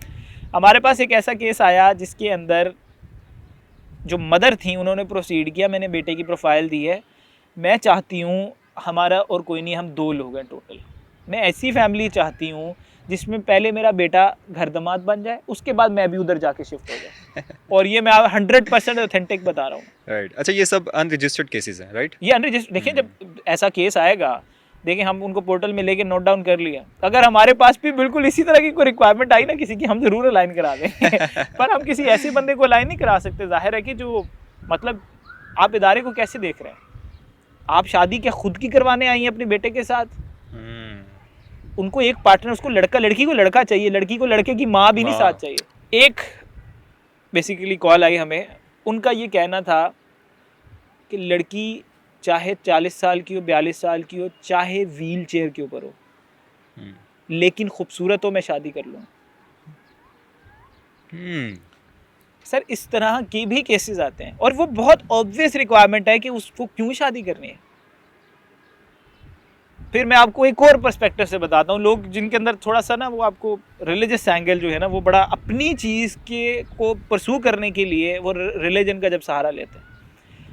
A: हमारे पास एक ऐसा केस आया जिसके अंदर जो मदर थी उन्होंने प्रोसीड किया, मैंने बेटे की प्रोफाइल दी है, मैं चाहती हूँ हमारा और कोई नहीं, हम 2 लोग हैं टोटल, मैं ऐसी फैमिली चाहती हूँ जिसमें पहले मेरा बेटा घर दमाद बन जाए, उसके बाद मैं भी उधर जाके शिफ्ट हो जाए। और ये मैं 100% ऑथेंटिक बता रहा हूँ।
B: राइट। अच्छा, ये सब अनरजिस्टर्ड केसेस हैं, राइट?
A: ये अनरजिस्टर्ड। देखिए जब ऐसा केस आएगा, देखिए हम उनको पोर्टल में लेके नोट डाउन कर लिया, अगर हमारे पास भी बिल्कुल इसी तरह की कोई रिक्वायरमेंट आई ना किसी की, हम जरूर अलाइन करा देंगे। पर हम किसी ऐसे बंदे को अलाइन नहीं करा सकते। जाहिर है कि जो मतलब आप इदारे को कैसे देख रहे हैं? आप शादी क्या खुद की करवाने आई हैं अपने बेटे के साथ? उनको एक पार्टनर, उसको लड़की को लड़का चाहिए, लड़की को लड़के की माँ भी नहीं साथ चाहिए। एक बेसिकली कॉल आई हमें, उनका ये कहना था कि लड़की चाहे 40 साल की हो, 42 साल की हो, चाहे व्हील चेयर के ऊपर हो, लेकिन खूबसूरत हो, मैं शादी कर लूँ। सर इस तरह के भी केसेस आते हैं और वो बहुत ऑब्वियस रिक्वायरमेंट है कि उसको क्यों शादी करनी है। फिर मैं आपको एक और पर्सपेक्टिव से बताता हूँ। लोग जिनके अंदर थोड़ा सा ना वो आपको रिलीजियस एंगल जो है ना वो बड़ा अपनी चीज़ के को परसू करने के लिए वो रिलीजन का जब सहारा लेते हैं।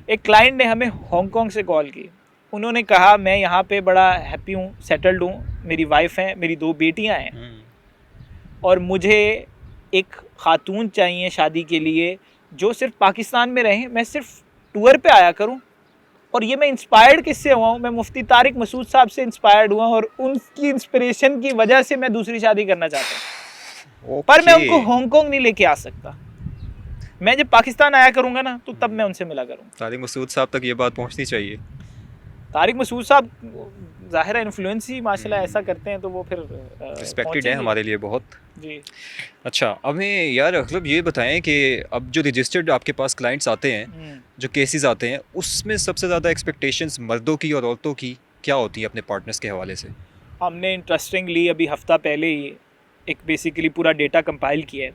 A: एक क्लाइंट ने हमें हांगकांग से कॉल की, उन्होंने कहा मैं यहाँ पे बड़ा हैप्पी हूँ, सेटल्ड हूँ, मेरी वाइफ है, मेरी 2 बेटियाँ हैं और मुझे एक खातून चाहिए शादी के लिए जो सिर्फ पाकिस्तान में रहे, मैं सिर्फ टूर पे आया करूँ। और ये मैं इंस्पायर्ड किससे हुआ हूँ? मैं मुफ्ती तारिक मसूद साहब से इंस्पायर्ड हुआ और उनकी इंस्पिरेशन की वजह से मैं दूसरी शादी करना चाहता हूँ। पर मैं उनको हांगकांग नहीं लेके आ सकता। मैं जब पाकिस्तान आया करूँगा ना तो तब मैं उनसे मिला करूँगा।
B: तारिक मसूद साहब तक ये बात पहुँचनी चाहिए।
A: तारिक मसूद साहब ज़ाहिर है इन्फ्लुएंस ही माशाल्लाह ऐसा करते हैं तो वो फिर
B: रिस्पेक्टेड है हमारे लिए बहुत।
A: जी।
B: अच्छा, हमें यार मतलब ये बताएं कि अब जो रजिस्टर्ड आपके पास क्लाइंट्स आते हैं, जो केसेस आते हैं, उसमें सबसे ज़्यादा एक्सपेक्टेशंस मर्दों की और औरतों की क्या होती है अपने पार्टनर्स के हवाले से?
A: हमने इंटरेस्टिंगली अभी हफ्ता पहले ही एक बेसिकली पूरा डेटा कंपाइल किया है।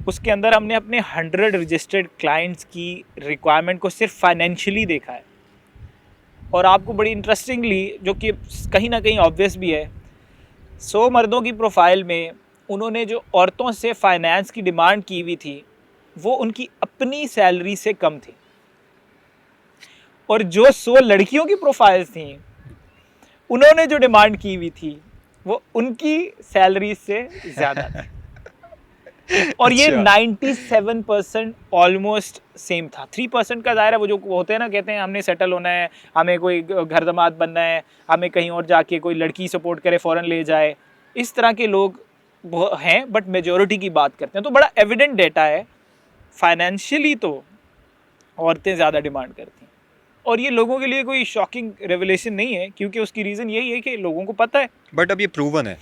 A: उसके अंदर हमने अपने 100 रजिस्टर्ड क्लाइंट्स की रिक्वायरमेंट को सिर्फ फाइनेंशियली देखा है और आपको बड़ी इंटरेस्टिंगली, जो कि कहीं ना कहीं ऑब्वियस भी है, 100 मर्दों की प्रोफाइल में उन्होंने जो औरतों से फाइनेंस की डिमांड की हुई थी वो उनकी अपनी सैलरी से कम थी और जो 100 lड़कियों की प्रोफाइल्स थी उन्होंने जो डिमांड की हुई थी वो उनकी सैलरी से ज़्यादा थी। और ये
B: अच्छा।
A: 97% ऑलमोस्ट सेम था। 3% का दायरा वो जो होते हैं ना, कहते हैं हमने सेटल होना है, हमें कोई घर दामाद बनना है, हमें कहीं और जाके कोई लड़की सपोर्ट करे, फ़ौरन ले जाए, इस तरह के लोग हैं, बट मेजोरिटी की बात करते हैं। तो बड़ा एविडेंट डेटा है, फाइनेंशियली तो औरतें ज़्यादा डिमांड करती हैं। और ये लोगों के लिए कोई शॉकिंग रेवलेशन नहीं है, क्योंकि उसकी रीज़न यही है कि लोगों को पता है।
B: बट अब ये प्रूवन है।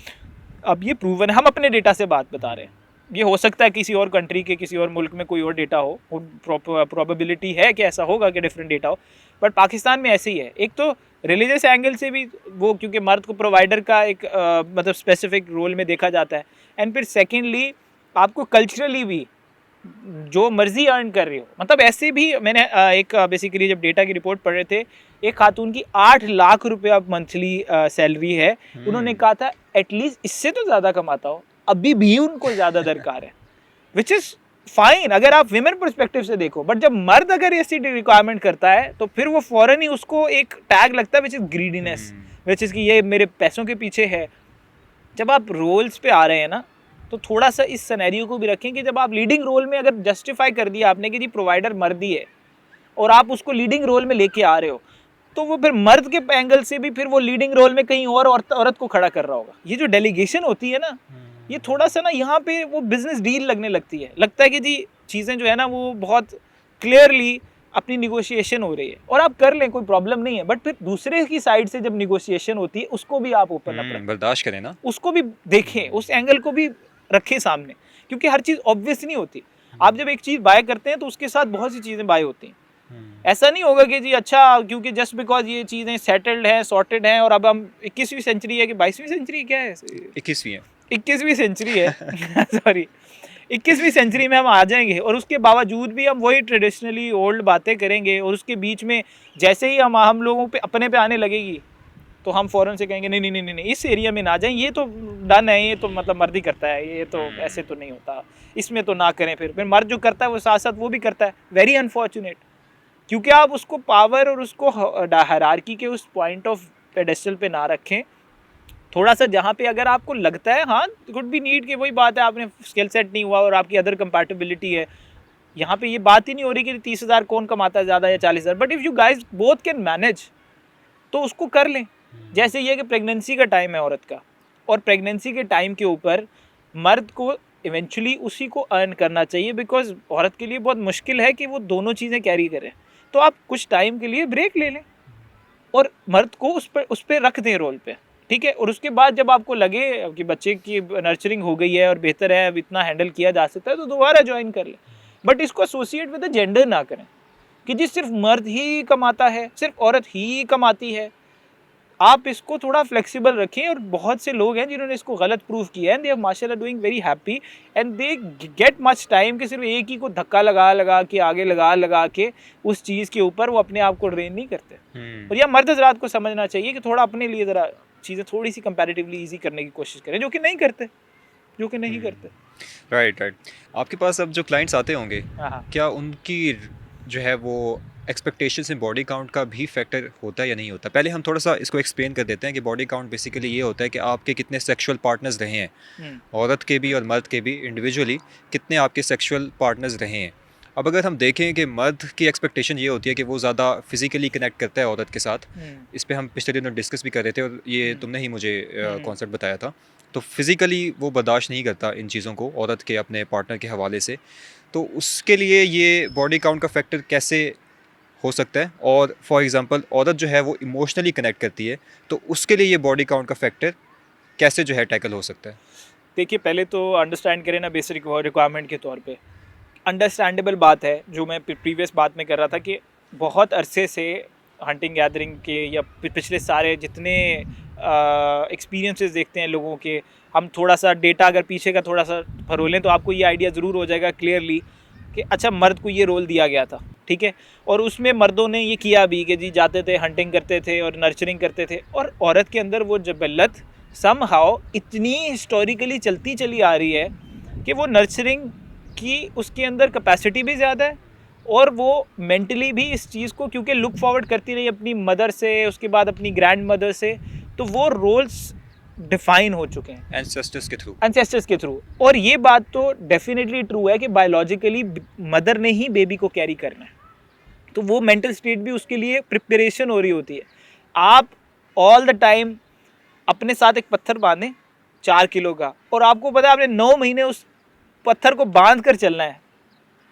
A: अब ये प्रूवन है, हम अपने डेटा से बात बता रहे हैं। ये हो सकता है किसी और कंट्री के, किसी और मुल्क में कोई और डेटा हो, प्रोबेबिलिटी है कि ऐसा होगा कि डिफरेंट डेटा हो, बट पाकिस्तान में ऐसे ही है। एक तो रिलीजियस एंगल से भी वो, क्योंकि मर्द को प्रोवाइडर का एक मतलब स्पेसिफिक रोल में देखा जाता है, एंड फिर सेकेंडली आपको कल्चरली भी जो मर्जी अर्न कर रहे हो, मतलब ऐसे भी मैंने एक बेसिकली जब डेटा की रिपोर्ट पढ़ रहे थे, एक खातून की 8 लाख रुपया मंथली सैलरी है। उन्होंने कहा था एटलीस्ट इससे तो ज़्यादा कमाता हो, अभी भी उनको ज़्यादा दरकार है, विच इज़ फाइन अगर आप विमेन परस्पेक्टिव से देखो। बट जब मर्द अगर ऐसी रिक्वायरमेंट करता है तो फिर वो फ़ौरन ही उसको एक टैग लगता है which is greediness, which is कि ये मेरे पैसों के पीछे है। जब आप रोल्स पे आ रहे हैं ना, तो थोड़ा सा इस सिनेरियो को भी रखें कि जब आप लीडिंग रोल में अगर जस्टिफाई कर दिया आपने कि जी प्रोवाइडर मर्द ही है, और आप उसको लीडिंग रोल में लेके आ रहे हो, तो वो फिर मर्द के एंगल से भी फिर वो लीडिंग रोल में कहीं और औरत को खड़ा कर रहा होगा। ये जो डेलीगेशन होती है ना, ये थोड़ा सा ना यहाँ पे वो बिजनेस डील लगने लगती है। लगता है कि जी चीज़ें जो है ना वो बहुत क्लियरली अपनी निगोशिएशन हो रही है, और आप कर लें, कोई प्रॉब्लम नहीं है। बट फिर दूसरे की साइड से जब निगोशिएशन होती है, उसको भी आप ओपन अप रखें,
B: बर्दाश्त करें ना,
A: उसको भी देखें, उस एंगल को भी रखें सामने, क्योंकि हर चीज़ ऑब्वियस नहीं होती। आप जब एक चीज़ बाय करते हैं तो उसके साथ बहुत सी चीज़ें बाय होती हैं। ऐसा नहीं होगा कि जी अच्छा क्योंकि जस्ट बिकॉज ये चीज़ें सेटल्ड हैं, सॉर्टेड हैं, और अब हम 21वीं सेंचुरी है कि 22वीं सेंचुरी क्या है,
B: 21वीं है,
A: 21वीं सेंचुरी है सॉरी 21वीं सेंचुरी में हम आ जाएंगे, और उसके बावजूद भी हम वही ट्रेडिशनली ओल्ड बातें करेंगे, और उसके बीच में जैसे ही हम लोगों पे अपने पे आने लगेगी तो हम फ़ौरन से कहेंगे नहीं नहीं नहीं नहीं इस एरिया में ना जाएं, ये तो डन है, ये तो मतलब मर्द ही करता है, ये तो ऐसे तो नहीं होता, इसमें तो ना करें। फिर मर्द जो करता है वो साथ साथ वो भी करता है। वेरी अनफॉर्चुनेट, क्योंकि आप उसको पावर और उसको हायरार्की के उस पॉइंट ऑफ पेडेस्टल पे ना रखें। थोड़ा सा जहाँ पे अगर आपको लगता है हाँ कुड बी नीड कि वही बात है, आपने स्किल सेट नहीं हुआ और आपकी अदर कंपैटिबिलिटी है, यहाँ पे ये बात ही नहीं हो रही कि 30,000 कौन कमाता है ज़्यादा या 40,000, but if you guys both can manage तो उसको कर लें। जैसे ये कि प्रेगनेंसी का टाइम है औरत का, और प्रेगनेंसी के टाइम के ऊपर मर्द को इवेंचुअली उसी को अर्न करना चाहिए, बिकॉज औरत के लिए बहुत मुश्किल है कि वो दोनों चीज़ें कैरी करें। तो आप कुछ टाइम के लिए ब्रेक ले लें और मर्द को उस पर रख दें रोल पे, ठीक है। और उसके बाद जब आपको लगे कि बच्चे की नर्चरिंग हो गई है और बेहतर है, अब इतना हैंडल किया जा सकता है, तो दोबारा ज्वाइन कर लें। बट इसको एसोसिएट विद द जेंडर ना करें कि जी सिर्फ मर्द ही कमाता है, सिर्फ औरत ही कमाती है। आप इसको थोड़ा फ्लेक्सिबल रखें, और बहुत से लोग हैं जिन्होंने इसको गलत प्रूव किया है, दे आर माशाल्लाह doing very happy and they get much time कि सिर्फ एक ही को धक्का लगा के आगे लगा के उस चीज़ के ऊपर वो अपने आप को ट्रेन नहीं करते। और यह मर्द हज़रात को समझना चाहिए कि थोड़ा अपने लिए ज़रा चीज़ें थोड़ी सी कंपैरेटिवली ईजी करने की कोशिश करें, जो कि नहीं करते।
B: राइट। आपके पास अब जो क्लाइंट्स आते होंगे,
A: हाँ,
B: क्या उनकी जो है वो एक्सपेक्टेशंस में बॉडी काउंट का भी फैक्टर होता है या नहीं होता? पहले हम थोड़ा सा इसको एक्सप्लेन कर देते हैं कि बॉडी काउंट बेसिकली ये होता है कि आपके कितने सेक्सुअल पार्टनर्स रहे हैं, औरत के भी और मर्द के भी इंडिविजुअली कितने आपके सेक्सुअल पार्टनर्स रहे हैं। अब अगर हम देखें कि मर्द की एक्सपेक्टेशन ये होती है कि वो ज़्यादा फिजिकली कनेक्ट करता है औरत के साथ, इस पे हम पिछले दिनों डिस्कस भी कर रहे थे और ये तुमने ही मुझे कॉन्सेप्ट बताया था। तो फिज़िकली वो बर्दाश्त नहीं करता इन चीज़ों को औरत के अपने पार्टनर के हवाले से, तो उसके लिए ये बॉडी काउंट का फैक्टर कैसे हो सकता है? और फॉर एग्जांपल औरत जो है वो इमोशनली कनेक्ट करती है, तो उसके लिए ये बॉडी काउंट का फैक्टर कैसे जो है टैकल हो सकता है?
A: देखिए पहले तो अंडरस्टैंड करें ना बेसिक रिक्वायरमेंट के तौर पे। अंडरस्टैंडेबल बात है जो मैं प्रीवियस बात में कर रहा था कि बहुत अरसे से हंटिंग गैदरिंग के या पिछले सारे जितने एक्सपीरियंसेस देखते हैं लोगों के, हम थोड़ा सा डेटा अगर पीछे का थोड़ा सा फरोलें तो आपको ये आइडिया ज़रूर हो जाएगा क्लियरली कि अच्छा मर्द को ये रोल दिया गया था, ठीक है। और उसमें मर्दों ने ये किया भी कि जी जाते थे, हंटिंग करते थे और नर्चरिंग करते थे, और औरत के अंदर वो जबलत समहाउ इतनी हिस्टोरिकली चलती चली आ रही है कि वो नर्चरिंग की उसके अंदर कैपेसिटी भी ज़्यादा है, और वो मेंटली भी इस चीज़ को क्योंकि लुक फॉरवर्ड करती रही अपनी मदर से, उसके बाद अपनी ग्रैंड मदर से, तो वो रोल्स डिफाइन हो चुके हैं
B: एंसेस्टर्स के थ्रू।
A: और ये बात तो डेफिनेटली ट्रू है कि बायोलॉजिकली मदर ने ही बेबी को कैरी करना है, तो वो मेंटल स्टेट भी उसके लिए प्रिपरेशन हो रही होती है। आप ऑल द टाइम अपने साथ एक पत्थर बांधें 4 किलो का, और आपको पता है आपने 9 महीने उस पत्थर को बांध कर चलना है,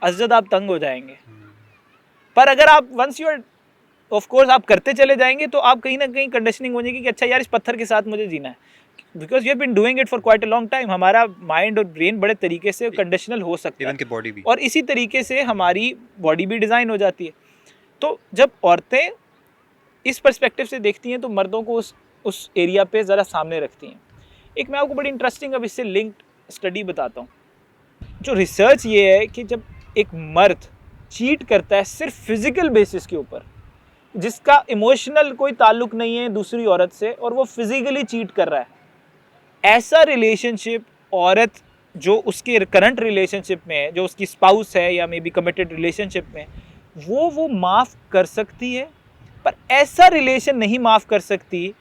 A: अजद आप तंग हो जाएंगे। पर अगर आप once you are of course आप करते चले जाएंगे तो आप कहीं ना कहीं कंडीशनिंग हो जाएगी कि अच्छा यार इस पत्थर के साथ मुझे जीना है, because you have been doing it for quite a long time. हमारा माइंड और ब्रेन बड़े तरीके से कंडीशनल हो सकता है,
B: बॉडी भी,
A: और इसी तरीके से हमारी बॉडी भी डिज़ाइन हो जाती है। तो जब औरतें इस पर्सपेक्टिव से देखती हैं तो मर्दों को उस एरिया पे ज़रा सामने रखती हैं। एक मैं आपको बड़ी इंटरेस्टिंग अब इससे लिंक्ड स्टडी बताता हूँ। जो रिसर्च ये है कि जब एक मर्द चीट करता है सिर्फ फिजिकल बेसिस के ऊपर, जिसका इमोशनल कोई ताल्लुक नहीं है दूसरी औरत से, और वो फिजिकली चीट कर रहा है, ऐसा रिलेशनशिप औरत जो उसके करंट रिलेशनशिप में है, जो उसकी स्पाउस है या मे बी कमिटेड रिलेशनशिप में, वो माफ़ कर सकती है, पर ऐसा रिलेशन नहीं माफ़ कर सकती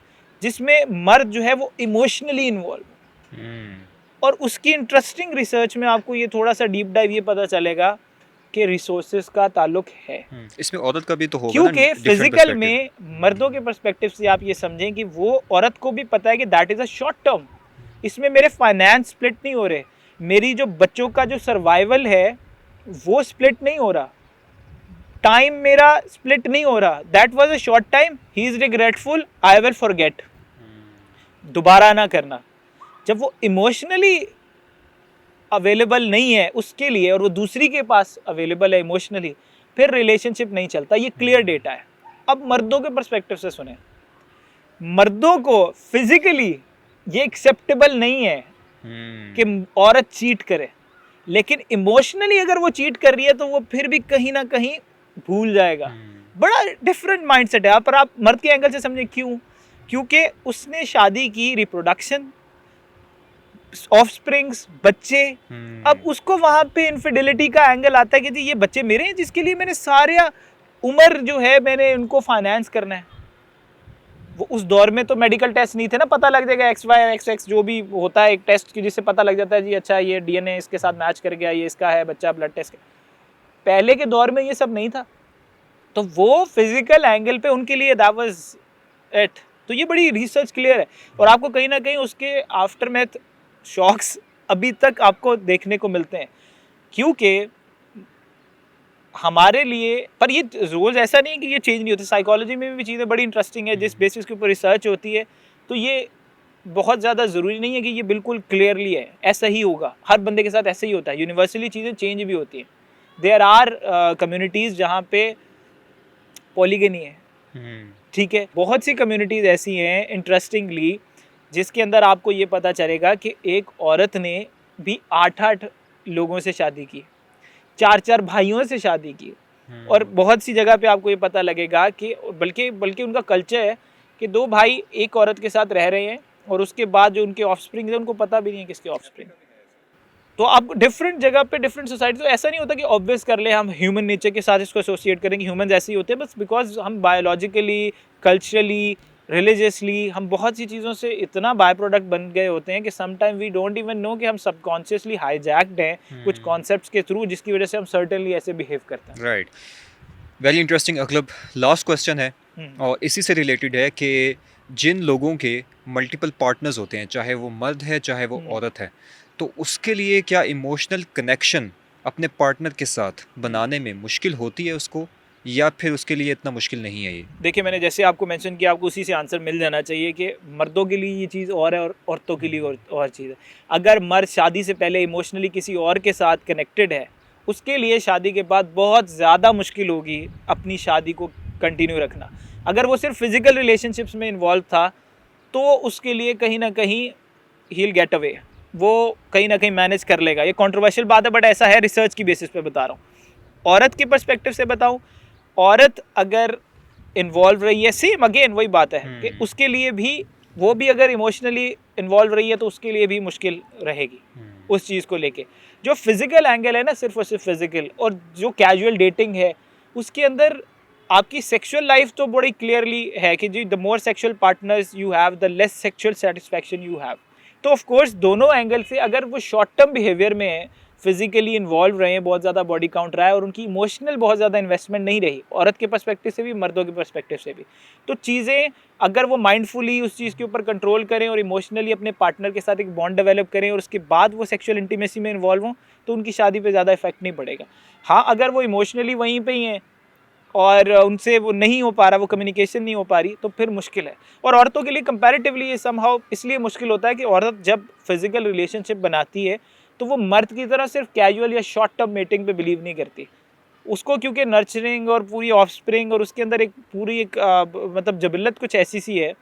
A: जिसमें मर्द जो है वो इमोशनली इन्वॉल्व। और उसकी इंटरेस्टिंग रिसर्च में आपको ये थोड़ा सा डीप डाइव ये पता चलेगा कि रिसोर्सेज का ताल्लुक है।
B: इसमें औरत का भी तो होगा,
A: क्योंकि फिजिकल में मर्दों के पर्सपेक्टिव से आप ये समझें कि वो औरत को भी पता है कि that is a short term, इसमें मेरे फाइनेंस स्प्लिट नहीं हो रहे, मेरी जो बच्चों का जो सर्वाइवल है वो स्प्लिट नहीं हो रहा, टाइम मेरा स्प्लिट नहीं हो रहा, that was a short time, he is regretful, I will forget, दोबारा ना करना। जब वो इमोशनली अवेलेबल नहीं है उसके लिए और वो दूसरी के पास अवेलेबल है इमोशनली, फिर रिलेशनशिप नहीं चलता। ये क्लियर डेटा है। अब मर्दों के पर्सपेक्टिव से सुने, मर्दों को फिजिकली ये एक्सेप्टेबल नहीं है कि औरत चीट करे, लेकिन इमोशनली अगर वो चीट कर रही है तो वो फिर भी कहीं ना कहीं भूल जाएगा। बड़ा डिफरेंट माइंडसेट है। पर आप मर्द के एंगल से समझें क्यों, क्योंकि उसने शादी की, रिप्रोडक्शन, ऑफस्प्रिंग्स, बच्चे, अब उसको वहां पे इनफिडेलिटी का एंगल आता है कि जी ये बच्चे मेरे हैं जिसके लिए मैंने सारा उम्र जो है मैंने उनको फाइनेंस करना है। वो उस दौर में तो मेडिकल टेस्ट नहीं थे ना, पता लग जाएगा XY XX जो भी होता है एक टेस्ट की जिससे पता लग जाता है जी अच्छा ये DNA इसके साथ मैच कर गया, ये इसका है बच्चा, ब्लड टेस्ट। पहले के दौर में ये सब नहीं था, तो वो फिजिकल एंगल पे उनके लिए दैट वाज इट। तो ये बड़ी रिसर्च क्लियर है, और आपको कहीं ना कहीं उसके आफ्टरमैथ शॉक्स अभी तक आपको देखने को मिलते हैं, क्योंकि हमारे लिए, पर ये रोज़ ऐसा नहीं है कि ये चेंज नहीं होती। साइकोलॉजी में भी चीज़ें बड़ी इंटरेस्टिंग है, जिस बेसिस के ऊपर रिसर्च होती है, तो ये बहुत ज़्यादा ज़रूरी नहीं है कि ये बिल्कुल क्लियरली है ऐसा ही होगा, हर बंदे के साथ ऐसा ही होता है। यूनिवर्सली चीज़ें चेंज भी होती हैं। देयर आर कम्युनिटीज़ जहाँ पे पॉलीगनी है, ठीक है, बहुत सी कम्युनिटीज़ ऐसी हैं इंटरेस्टिंगली जिसके अंदर आपको ये पता चलेगा कि एक औरत ने भी 8-8 लोगों से शादी की, 4-4 भाइयों से शादी की, और बहुत सी जगह पे आपको ये पता लगेगा कि बल्कि उनका कल्चर है कि 2 भाई एक औरत के साथ रह रहे हैं और उसके बाद जो उनके ऑफस्प्रिंग है उनको पता भी नहीं है किसके ऑफस्प्रिंग। तो आप डिफरेंट जगह पे डिफरेंट सोसाइटी, तो ऐसा नहीं होता कि ऑब्वियस कर ले हम ह्यूमन नेचर के साथ इसको एसोसिएट करेंगे, ह्यूमन ऐसे ही होते हैं, बस बिकॉज हम बायोलॉजिकली, कल्चरली, रिलीजियसली हम बहुत सी चीज़ों से इतना बाय प्रोडक्ट बन गए होते हैं कि sometime we don't even know कि हम सबकॉन्शियसली हाईजैक्ड हैं कुछ कॉन्सेप्ट्स के थ्रू, जिसकी वजह से हम सर्टेनली ऐसे बिहेव करते हैं।
B: Right, very interesting. अगला लास्ट क्वेश्चन है और इसी से रिलेटेड है कि जिन लोगों के मल्टीपल पार्टनर्स होते हैं, चाहे वो मर्द है चाहे वो औरत है, तो उसके लिए क्या इमोशनल कनेक्शन अपने पार्टनर के साथ बनाने में मुश्किल होती है उसको, या फिर उसके लिए इतना मुश्किल नहीं है? ये
A: देखिए, मैंने जैसे आपको मेंशन किया, आपको उसी से आंसर मिल जाना चाहिए कि मर्दों के लिए ये चीज़ और है और औरतों के लिए और चीज़ है। अगर मर्द शादी से पहले इमोशनली किसी और के साथ कनेक्टेड है, उसके लिए शादी के बाद बहुत ज़्यादा मुश्किल होगी अपनी शादी को कंटिन्यू रखना। अगर वो सिर्फ फिजिकल रिलेशनशिप्स में इन्वॉल्व था तो उसके लिए कहीं ना कहीं ही विल गेट अवे, वो कहीं ना कहीं मैनेज कर लेगा। ये कंट्रोवर्शियल बात है बट ऐसा है, रिसर्च की बेसिस पे बता रहा हूँ। औरत के पर्सपेक्टिव से बताऊँ, औरत अगर इन्वॉल्व रही है, सेम अगेन वही बात है कि उसके लिए भी, वो भी अगर इमोशनली इन्वॉल्व रही है तो उसके लिए भी मुश्किल रहेगी उस चीज़ को लेके। जो फिज़िकल एंगल है ना, सिर्फ और सिर्फ फिज़िकल, और जो कैजुअल डेटिंग है उसके अंदर आपकी सेक्सुअल लाइफ तो बड़ी क्लियरली है कि जी the more sexual partners you have the less sexual satisfaction you have. तो ऑफ कोर्स दोनों एंगल से अगर वो शॉर्ट टर्म बिहेवियर में है, फिजिकली इन्वॉल्व रहे हैं, बहुत ज़्यादा बॉडी काउंट रहा है और उनकी इमोशनल बहुत ज़्यादा इन्वेस्टमेंट नहीं रही, औरत के पर्सपेक्टिव से भी मर्दों के पर्सपेक्टिव से भी, तो चीज़ें अगर वो माइंडफुली उस चीज़ के ऊपर कंट्रोल करें और इमोशनली अपने पार्टनर के साथ एक बॉन्ड डेवलप करें और उसके बाद वो सेक्सुअल इंटीमेसी में इन्वॉल्व हों, तो उनकी शादी पे ज़्यादा इफेक्ट नहीं पड़ेगा। हाँ, अगर वो इमोशनली वहीं पे ही हैं और उनसे वो नहीं हो पा रहा, वो कम्युनिकेशन नहीं हो पा रही, तो फिर मुश्किल है। और औरतों के लिए कंपैरेटिवली ये समहाउ इसलिए मुश्किल होता है कि औरत जब फिजिकल रिलेशनशिप बनाती है तो वो मर्द की तरह सिर्फ कैजुअल या शॉर्ट टर्म मेटिंग पे बिलीव नहीं करती। उसको क्योंकि नर्चरिंग और पूरी ऑफस्प्रिंग और उसके अंदर एक पूरी एक मतलब जबिल्लत कुछ ऐसी सी है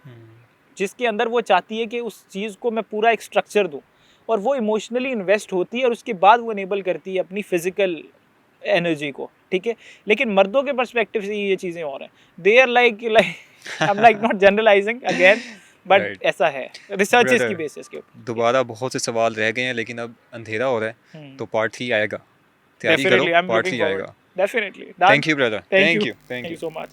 A: जिसके अंदर वो चाहती है कि उस चीज़ को मैं पूरा एक स्ट्रक्चर दूँ, और वो इमोशनली इन्वेस्ट होती है और उसके बाद वो इनेबल करती है अपनी फिजिकल एनर्जी को, ठीक है। लेकिन मर्दों के पर्सपेक्टिव से ये चीज़ें और हैं, they are like I am like not generalizing again, but
B: Right.
A: ऐसा है रिसर्चेस की
B: Brother,
A: बेसिस के ऊपर।
B: दोबारा बहुत से सवाल रह गए हैं लेकिन अब अंधेरा हो रहा है, तो पार्ट 3 आएगा, तैयारी करो,
A: definitely I am
B: part
A: looking
B: 3
A: forward,
B: आएगा।
A: Definitely.
B: Thank you brother,
A: thank
B: thank
A: you,
B: you, thank
A: thank you
B: you.
A: So much.